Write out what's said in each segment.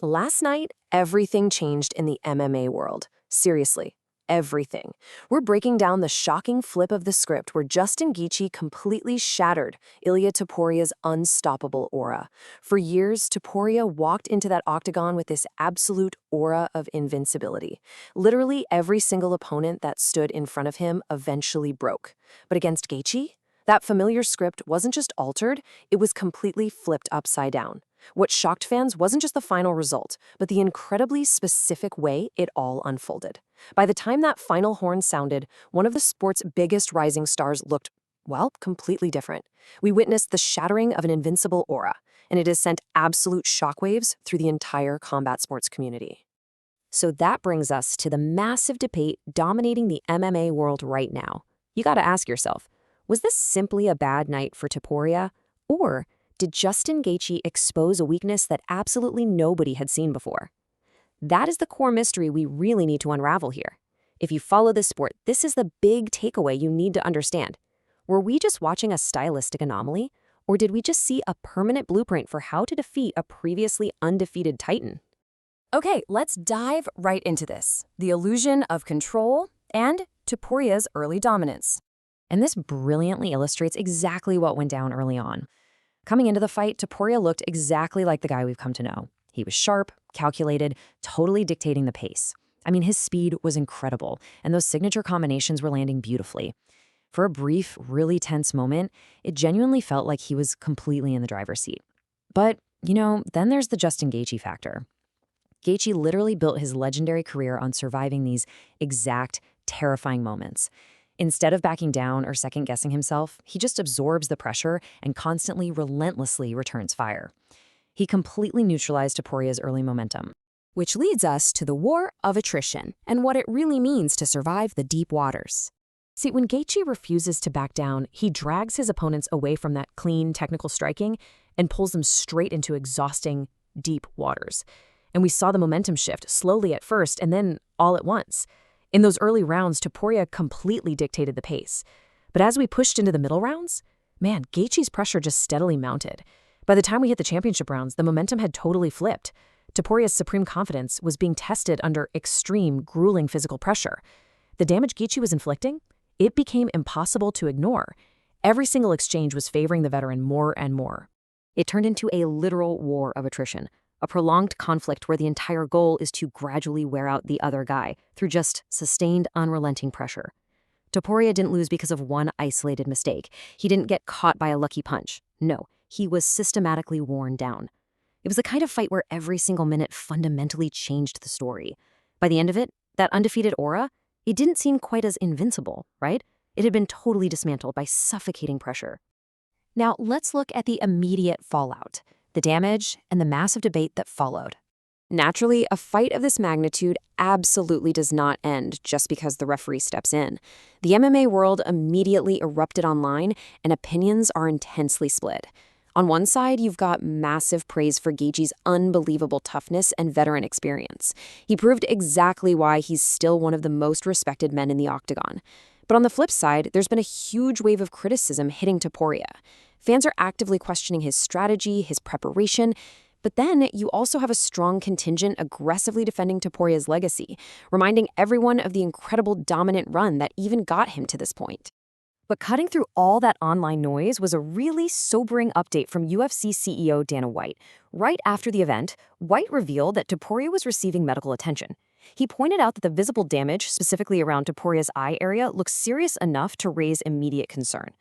Last night, everything changed in the MMA world. Seriously, everything. We're breaking down the shocking flip of the script where Justin Gaethje completely shattered Ilia Topuria's unstoppable aura. For years, Topuria walked into that octagon with this absolute aura of invincibility. Literally every single opponent that stood in front of him eventually broke. But against Gaethje, that familiar script wasn't just altered, it was completely flipped upside down. What shocked fans wasn't just the final result, but the incredibly specific way it all unfolded. By the time that final horn sounded, one of the sport's biggest rising stars looked, well, completely different. We witnessed the shattering of an invincible aura, and it has sent absolute shockwaves through the entire combat sports community. So that brings us to the massive debate dominating the MMA world right now. You gotta ask yourself, was this simply a bad night for Topuria, or did Justin Gaethje expose a weakness that absolutely nobody had seen before? That is the core mystery we really need to unravel here. If you follow this sport, this is the big takeaway you need to understand. Were we just watching a stylistic anomaly, or did we just see a permanent blueprint for how to defeat a previously undefeated titan? Okay, let's dive right into this. The illusion of control and Topuria's early dominance. And this brilliantly illustrates exactly what went down early on. Coming into the fight, Topuria looked exactly like the guy we've come to know. He was sharp, calculated, totally dictating the pace. I mean, his speed was incredible, and those signature combinations were landing beautifully. For a brief, really tense moment, it genuinely felt like he was completely in the driver's seat. But, then there's the Justin Gaethje factor. Gaethje literally built his legendary career on surviving these exact, terrifying moments. Instead of backing down or second-guessing himself, he just absorbs the pressure and constantly, relentlessly returns fire. He completely neutralized Topuria's early momentum. Which leads us to the war of attrition and what it really means to survive the deep waters. See, when Gaethje refuses to back down, he drags his opponents away from that clean, technical striking and pulls them straight into exhausting, deep waters. And we saw the momentum shift, slowly at first and then all at once. In those early rounds, Topuria completely dictated the pace. But as we pushed into the middle rounds, Gaethje's pressure just steadily mounted. By the time we hit the championship rounds, the momentum had totally flipped. Topuria's supreme confidence was being tested under extreme, grueling physical pressure. The damage Gaethje was inflicting, it became impossible to ignore. Every single exchange was favoring the veteran more and more. It turned into a literal war of attrition. A prolonged conflict where the entire goal is to gradually wear out the other guy through just sustained, unrelenting pressure. Topuria didn't lose because of one isolated mistake. He didn't get caught by a lucky punch. No, he was systematically worn down. It was the kind of fight where every single minute fundamentally changed the story. By the end of it, that undefeated aura, it didn't seem quite as invincible, right? It had been totally dismantled by suffocating pressure. Now, let's look at the immediate fallout, the damage, and the massive debate that followed. Naturally, a fight of this magnitude absolutely does not end just because the referee steps in. The MMA world immediately erupted online, and opinions are intensely split. On one side, you've got massive praise for Gaethje's unbelievable toughness and veteran experience. He proved exactly why he's still one of the most respected men in the octagon. But on the flip side, there's been a huge wave of criticism hitting Topuria. Fans are actively questioning his strategy, his preparation, but then you also have a strong contingent aggressively defending Topuria's legacy, reminding everyone of the incredible dominant run that even got him to this point. But cutting through all that online noise was a really sobering update from UFC CEO Dana White. Right after the event, White revealed that Topuria was receiving medical attention. He pointed out that the visible damage, specifically around Topuria's eye area, looks serious enough to raise immediate concern.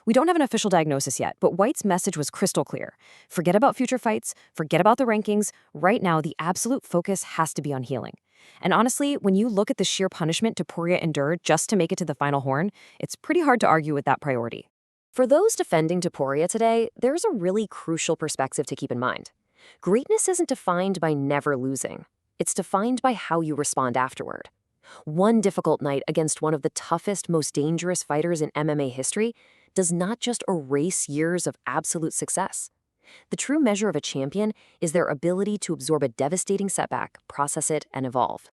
We don't have an official diagnosis yet, but White's message was crystal clear. Forget about future fights, forget about the rankings. Right now, the absolute focus has to be on healing. And honestly, when you look at the sheer punishment Topuria endured just to make it to the final horn, it's pretty hard to argue with that priority. For those defending Topuria today, there's a really crucial perspective to keep in mind. Greatness isn't defined by never losing. It's defined by how you respond afterward. One difficult night against one of the toughest, most dangerous fighters in MMA history does not just erase years of absolute success. The true measure of a champion is their ability to absorb a devastating setback, process it, and evolve.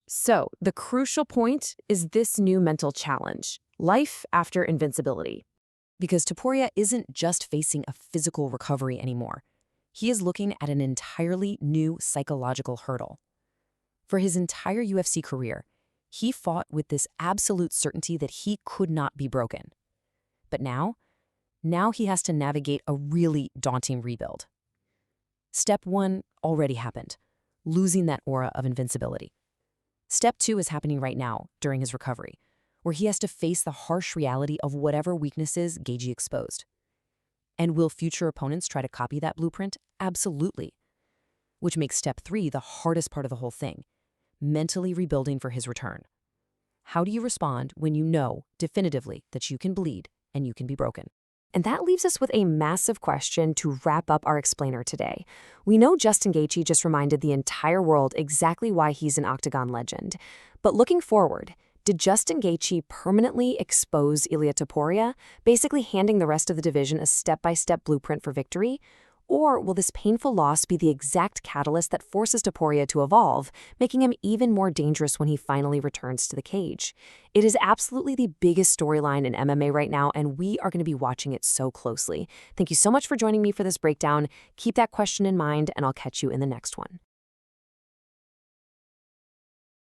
So, the crucial point is this new mental challenge, life after invincibility. Because Topuria isn't just facing a physical recovery anymore. He is looking at an entirely new psychological hurdle. For his entire UFC career, he fought with this absolute certainty that he could not be broken. But now he has to navigate a really daunting rebuild. Step 1 already happened, losing that aura of invincibility. Step 2 is happening right now, during his recovery, where he has to face the harsh reality of whatever weaknesses Gaethje exposed. And will future opponents try to copy that blueprint? Absolutely. Which makes step 3 the hardest part of the whole thing, mentally rebuilding for his return. How do you respond when you know definitively that you can bleed and you can be broken? And that leaves us with a massive question to wrap up our explainer today. We know Justin Gaethje just reminded the entire world exactly why he's an octagon legend. But looking forward, did Justin Gaethje permanently expose Ilia Topuria, basically handing the rest of the division a step-by-step blueprint for victory? Or will this painful loss be the exact catalyst that forces Topuria to evolve, making him even more dangerous when he finally returns to the cage? It is absolutely the biggest storyline in MMA right now, and we are going to be watching it so closely. Thank you so much for joining me for this breakdown. Keep that question in mind, and I'll catch you in the next one.